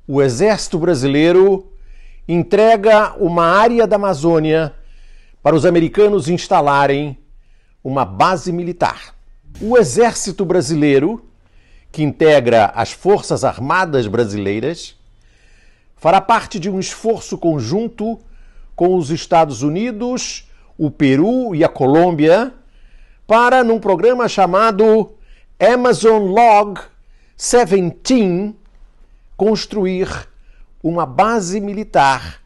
O Exército Brasileiro entrega uma área da Amazônia para os americanos instalarem uma base militar. O Exército Brasileiro, que integra as Forças Armadas Brasileiras, fará parte de um esforço conjunto com os Estados Unidos, o Peru e a Colômbia para, num programa chamado Amazon Log 17, construir uma base militar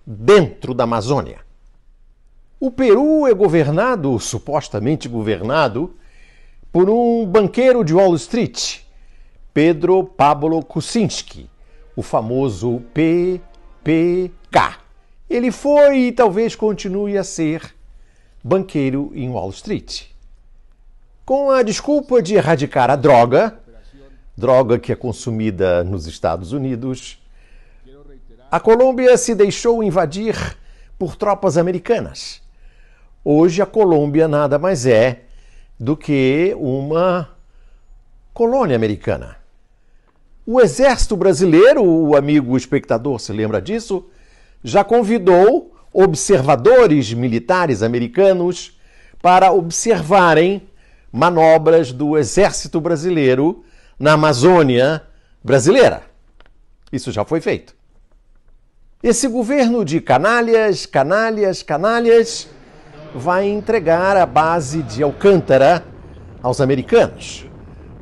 dentro da Amazônia. O Peru é governado, supostamente governado, por um banqueiro de Wall Street, Pedro Pablo Kuczynski, o famoso PPK. Ele foi e talvez continue a ser banqueiro em Wall Street. Com a desculpa de erradicar a droga que é consumida nos Estados Unidos, a Colômbia se deixou invadir por tropas americanas. Hoje a Colômbia nada mais é do que uma colônia americana. O Exército Brasileiro, o amigo espectador se lembra disso, já convidou observadores militares americanos para observarem manobras do Exército Brasileiro na Amazônia brasileira. Isso já foi feito. Esse governo de canalhas vai entregar a base de Alcântara aos americanos.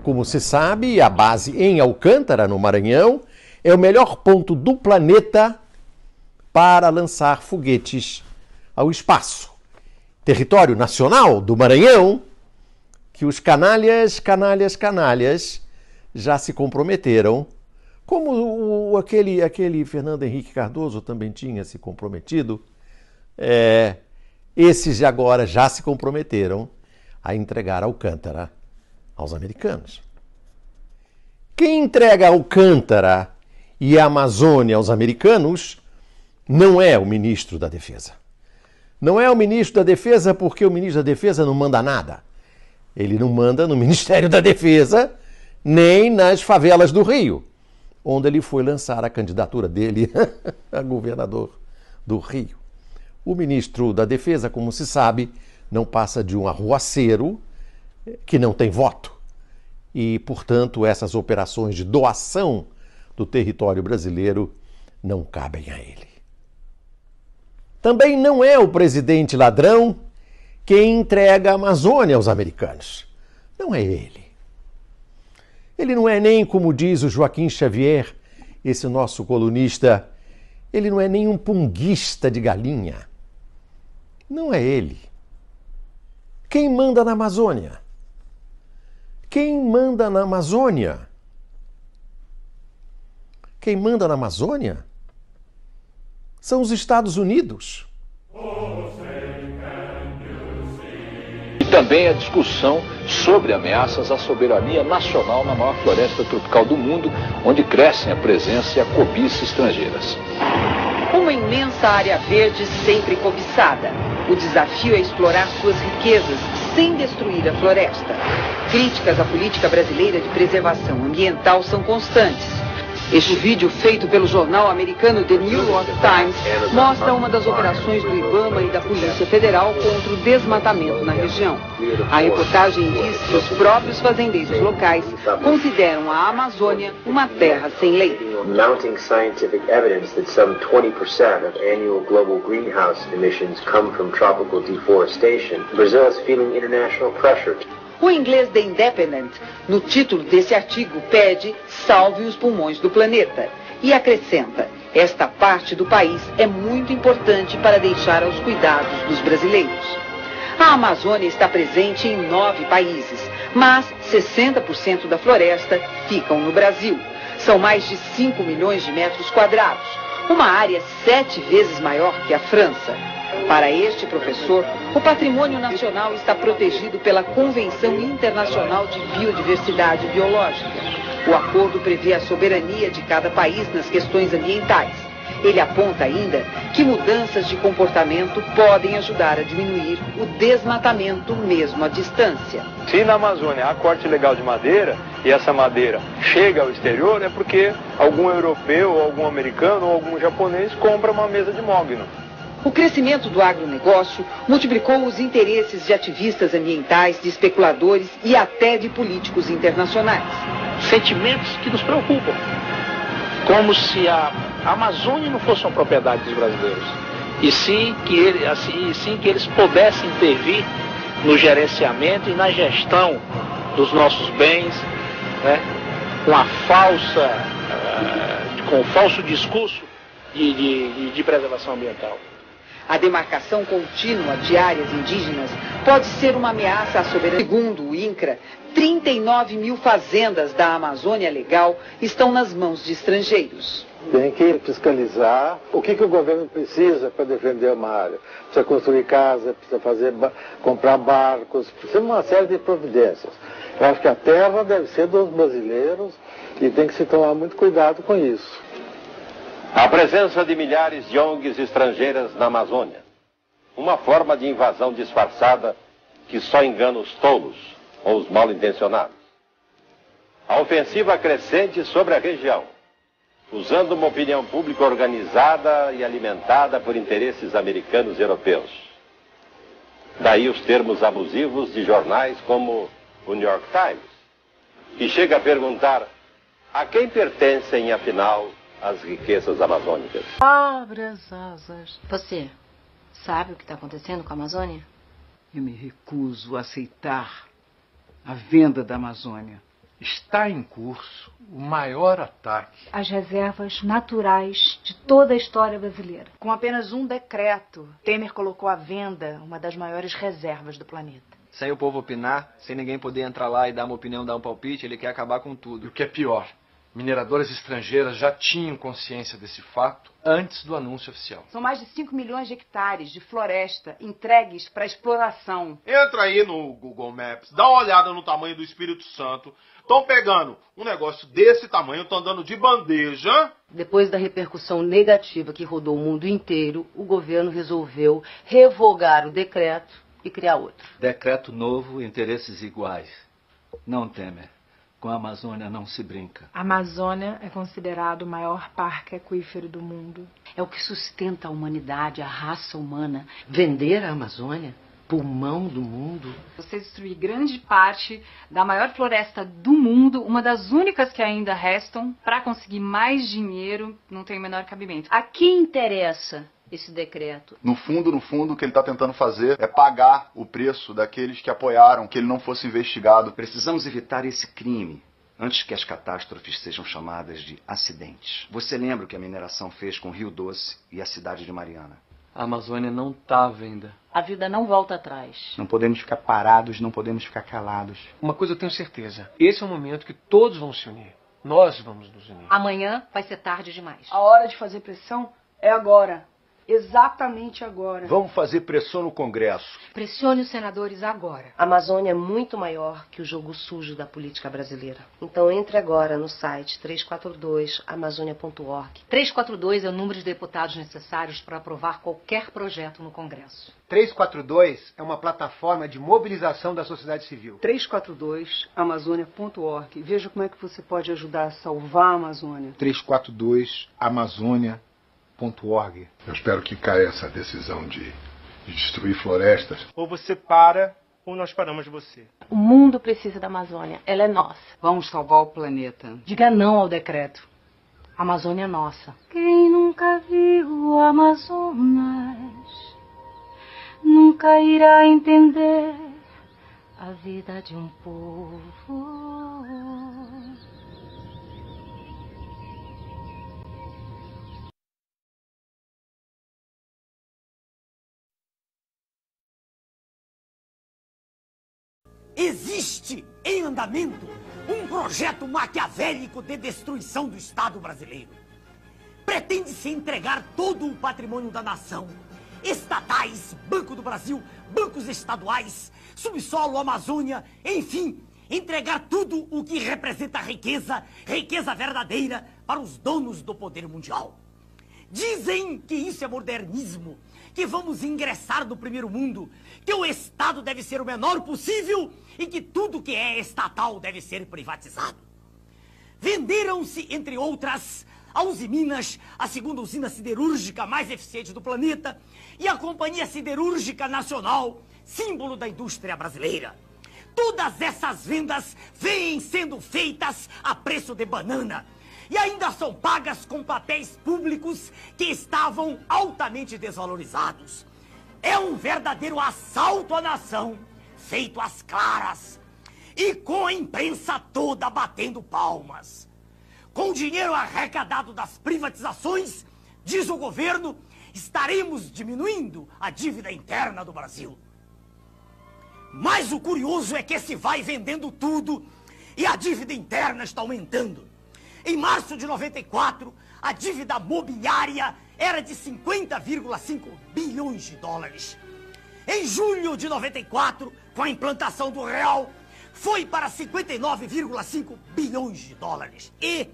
Como se sabe, a base em Alcântara, no Maranhão, é o melhor ponto do planeta para lançar foguetes ao espaço. Território nacional do Maranhão, que os canalhas já se comprometeram, como aquele Fernando Henrique Cardoso também tinha se comprometido, esses agora já se comprometeram a entregar Alcântara aos americanos. Quem entrega Alcântara e a Amazônia aos americanos não é o ministro da Defesa. Não é o ministro da Defesa porque o ministro da Defesa não manda nada. Ele não manda no Ministério da Defesa nem nas favelas do Rio, onde ele foi lançar a candidatura dele a governador do Rio. O ministro da Defesa, como se sabe, não passa de um arruaceiro que não tem voto. E, portanto, essas operações de doação do território brasileiro não cabem a ele. Também não é o presidente ladrão quem entrega a Amazônia aos americanos. Não é ele. Ele não é nem, como diz o Joaquim Xavier, esse nosso colunista, Ele não é nenhum punguista de galinha. Não é ele. Quem manda na Amazônia? Quem manda na Amazônia? Quem manda na Amazônia são os Estados Unidos. E também a discussão sobre ameaças à soberania nacional na maior floresta tropical do mundo, onde crescem a presença e a cobiça estrangeiras. Uma imensa área verde sempre cobiçada. O desafio é explorar suas riquezas sem destruir a floresta. Críticas à política brasileira de preservação ambiental são constantes. Este vídeo, feito pelo jornal americano The New York Times, mostra uma das operações do IBAMA e da Polícia Federal contra o desmatamento na região. A reportagem diz que os próprios fazendeiros locais consideram a Amazônia uma terra sem lei. Mounting scientific evidence that some 20% of annual global greenhouse emissions come from tropical deforestation, Brazil is feeling international pressure. O inglês The Independent, no título desse artigo, pede "salve os pulmões do planeta" e acrescenta: esta parte do país é muito importante para deixar aos cuidados dos brasileiros. A Amazônia está presente em 9 países, mas 60% da floresta ficam no Brasil. São mais de 5 milhões de metros quadrados, uma área 7 vezes maior que a França. Para este professor, o patrimônio nacional está protegido pela Convenção Internacional de Biodiversidade Biológica. O acordo prevê a soberania de cada país nas questões ambientais. Ele aponta ainda que mudanças de comportamento podem ajudar a diminuir o desmatamento mesmo à distância. Se na Amazônia há corte ilegal de madeira e essa madeira chega ao exterior, é porque algum europeu, ou algum americano, ou algum japonês compra uma mesa de mogno. O crescimento do agronegócio multiplicou os interesses de ativistas ambientais, de especuladores e até de políticos internacionais. Sentimentos que nos preocupam, como se a Amazônia não fosse uma propriedade dos brasileiros, e sim que eles pudessem intervir no gerenciamento e na gestão dos nossos bens, né, com o falso discurso de preservação ambiental. A demarcação contínua de áreas indígenas pode ser uma ameaça à soberania. Segundo o INCRA, 39 mil fazendas da Amazônia Legal estão nas mãos de estrangeiros. Tem que fiscalizar o que o governo precisa para defender uma área. Precisa construir casa, precisa comprar barcos, precisa de uma série de providências. Eu acho que a terra deve ser dos brasileiros e tem que se tomar muito cuidado com isso. A presença de milhares de ONGs estrangeiras na Amazônia. Uma forma de invasão disfarçada que só engana os tolos ou os mal intencionados. A ofensiva crescente sobre a região, usando uma opinião pública organizada e alimentada por interesses americanos e europeus. Daí os termos abusivos de jornais como o New York Times, que chega a perguntar a quem pertencem, afinal, as riquezas amazônicas. Abre as asas. Você sabe o que está acontecendo com a Amazônia? Eu me recuso a aceitar a venda da Amazônia. Está em curso o maior ataque às reservas naturais de toda a história brasileira. Com apenas um decreto, Temer colocou à venda uma das maiores reservas do planeta. Sem o povo opinar, sem ninguém poder entrar lá e dar uma opinião, dar um palpite, ele quer acabar com tudo. E o que é pior, mineradoras estrangeiras já tinham consciência desse fato antes do anúncio oficial. São mais de 5 milhões de hectares de floresta entregues para exploração. Entra aí no Google Maps, dá uma olhada no tamanho do Espírito Santo. Estão pegando um negócio desse tamanho, estão dando de bandeja. Depois da repercussão negativa que rodou o mundo inteiro, o governo resolveu revogar o decreto e criar outro. Decreto novo, interesses iguais. Não, Temer. Com a Amazônia não se brinca. A Amazônia é considerado o maior parque aquífero do mundo. É o que sustenta a humanidade, a raça humana. Vender a Amazônia, pulmão do mundo. Você destruir grande parte da maior floresta do mundo, uma das únicas que ainda restam, para conseguir mais dinheiro, não tem o menor cabimento. A quem interessa esse decreto? No fundo, o que ele está tentando fazer é pagar o preço daqueles que apoiaram que ele não fosse investigado. Precisamos evitar esse crime. antes que as catástrofes sejam chamadas de acidentes. Você lembra o que a mineração fez com o Rio Doce e a cidade de Mariana? A Amazônia não está à venda. A vida não volta atrás. Não podemos ficar parados, não podemos ficar calados. Uma coisa eu tenho certeza. Esse é o momento que todos vão se unir. Nós vamos nos unir. Amanhã vai ser tarde demais. A hora de fazer pressão é agora. Exatamente agora. Vamos fazer pressão no Congresso. Pressione os senadores agora. A Amazônia é muito maior que o jogo sujo da política brasileira. Então entre agora no site 342amazonia.org. 342 é o número de deputados necessários para aprovar qualquer projeto no Congresso. 342 é uma plataforma de mobilização da sociedade civil. 342amazonia.org. Veja como é que você pode ajudar a salvar a Amazônia. 342amazonia.org. Eu espero que caia essa decisão de destruir florestas. Ou você para, ou nós paramos você. O mundo precisa da Amazônia. Ela é nossa. Vamos salvar o planeta. Diga não ao decreto. A Amazônia é nossa. Quem nunca viu o Amazonas nunca irá entender a vida de um povo. Existe em andamento um projeto maquiavélico de destruição do Estado brasileiro. Pretende-se entregar todo o patrimônio da nação, estatais, Banco do Brasil, bancos estaduais, subsolo, Amazônia, enfim, entregar tudo o que representa riqueza, riqueza verdadeira, para os donos do poder mundial. Dizem que isso é modernismo, que vamos ingressar no primeiro mundo, que o Estado deve ser o menor possível e que tudo que é estatal deve ser privatizado. Venderam-se, entre outras, a Usiminas, a segunda usina siderúrgica mais eficiente do planeta, e a Companhia Siderúrgica Nacional, símbolo da indústria brasileira. Todas essas vendas vêm sendo feitas a preço de banana, e ainda são pagas com papéis públicos que estavam altamente desvalorizados. É um verdadeiro assalto à nação, feito às claras, e com a imprensa toda batendo palmas. Com o dinheiro arrecadado das privatizações, diz o governo, estaremos diminuindo a dívida interna do Brasil. Mas o curioso é que se vai vendendo tudo e a dívida interna está aumentando. Em março de 94, a dívida mobiliária era de 50,5 bilhões de dólares. Em julho de 94, com a implantação do real, foi para 59,5 bilhões de dólares. E,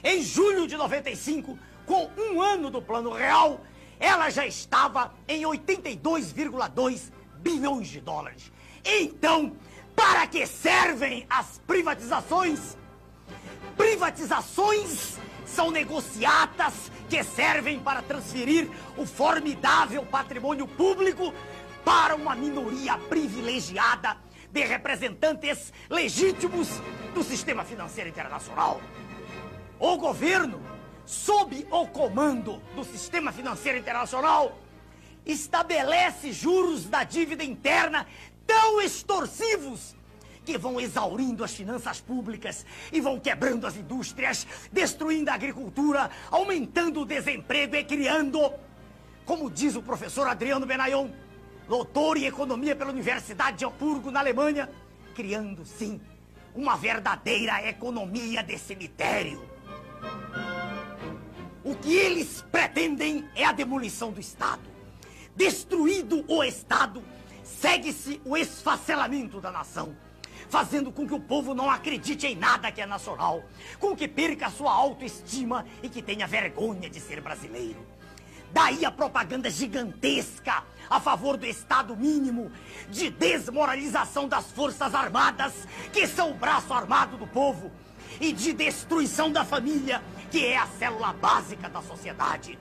em julho de 95, com um ano do plano real, ela já estava em 82,2 bilhões de dólares. Então, para que servem as privatizações? Privatizações são negociatas que servem para transferir o formidável patrimônio público para uma minoria privilegiada de representantes legítimos do sistema financeiro internacional. O governo, sob o comando do sistema financeiro internacional, estabelece juros da dívida interna tão extorsivos que vão exaurindo as finanças públicas e vão quebrando as indústrias, destruindo a agricultura, aumentando o desemprego e criando, como diz o professor Adriano Benayon, doutor em economia pela Universidade de Hamburgo, na Alemanha, criando, sim, uma verdadeira economia de cemitério. O que eles pretendem é a demolição do Estado. Destruído o Estado, segue-se o esfacelamento da nação, fazendo com que o povo não acredite em nada que é nacional, com que perca a sua autoestima e que tenha vergonha de ser brasileiro. Daí a propaganda gigantesca a favor do Estado mínimo, de desmoralização das Forças Armadas, que são o braço armado do povo, e de destruição da família, que é a célula básica da sociedade.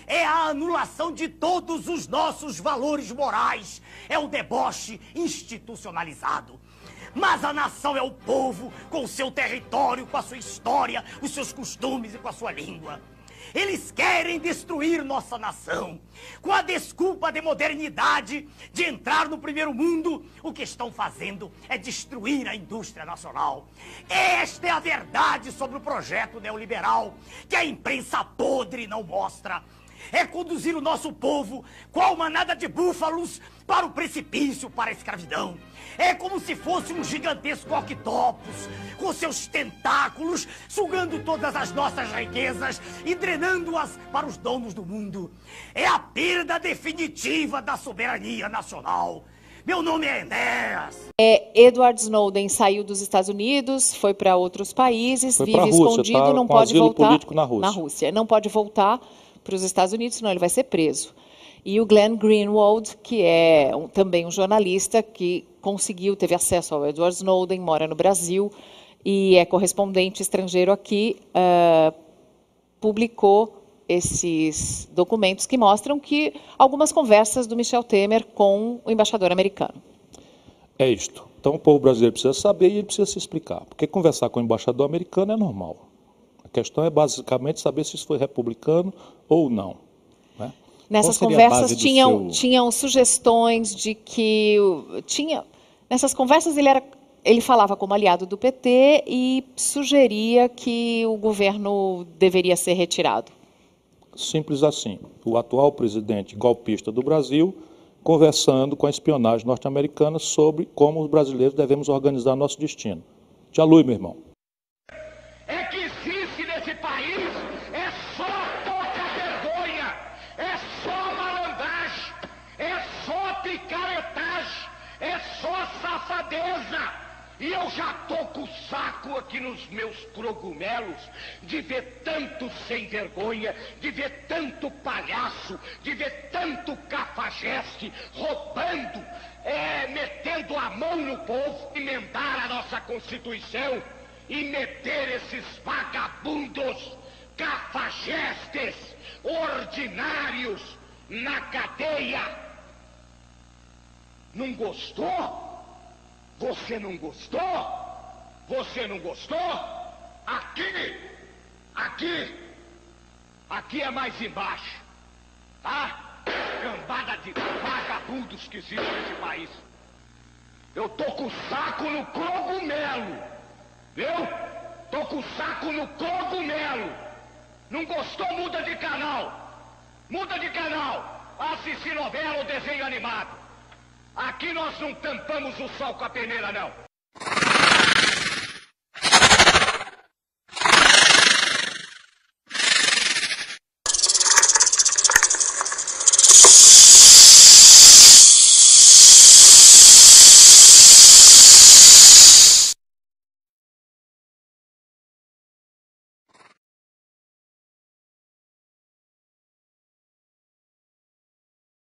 É a anulação de todos os nossos valores morais, é o deboche institucionalizado. Mas a nação é o povo, com o seu território, com a sua história, os seus costumes e com a sua língua. Eles querem destruir nossa nação. Com a desculpa de modernidade, de entrar no primeiro mundo, o que estão fazendo é destruir a indústria nacional. Esta é a verdade sobre o projeto neoliberal, que a imprensa podre não mostra. É conduzir o nosso povo, qual manada de búfalos, para o precipício, para a escravidão. É como se fosse um gigantesco octopus, com seus tentáculos, sugando todas as nossas riquezas e drenando-as para os donos do mundo. É a perda definitiva da soberania nacional. Meu nome é Enéas. Edward Snowden saiu dos Estados Unidos, foi para outros países, vive escondido, não pode voltar na Rússia. Não pode voltar para os Estados Unidos, senão ele vai ser preso. E o Glenn Greenwald, que é também um jornalista que teve acesso ao Edward Snowden, mora no Brasil e é correspondente estrangeiro aqui, publicou esses documentos que mostram que algumas conversas do Michel Temer com o embaixador americano. É isto. Então o povo brasileiro precisa saber e ele precisa se explicar. Porque conversar com o embaixador americano é normal. A questão é basicamente saber se isso foi republicano ou não. Né? Nessas conversas tinham sugestões de que... Nessas conversas ele falava como aliado do PT e sugeria que o governo deveria ser retirado. Simples assim. O atual presidente golpista do Brasil conversando com a espionagem norte-americana sobre como os brasileiros devemos organizar nosso destino. Te alui, meu irmão. É que existe nesse país é só pouca vergonha, é só malandragem, é só picaretagem, é só safadeza. E eu já tô com o saco aqui nos meus cogumelos de ver tanto sem vergonha, de ver tanto palhaço, de ver tanto cafajeste roubando, metendo a mão no povo, emendar a nossa Constituição e meter esses vagabundos, cafajestes, ordinários na cadeia. Não gostou? Você não gostou? Você não gostou? Aqui é mais embaixo, tá? Cambada de vagabundos que existe nesse país. Eu tô com o saco no cogumelo, viu? Tô com o saco no cogumelo. Não gostou? Muda de canal. Muda de canal. Assistir novela ou desenho animado. Aqui nós não tampamos o sol com a peneira, não.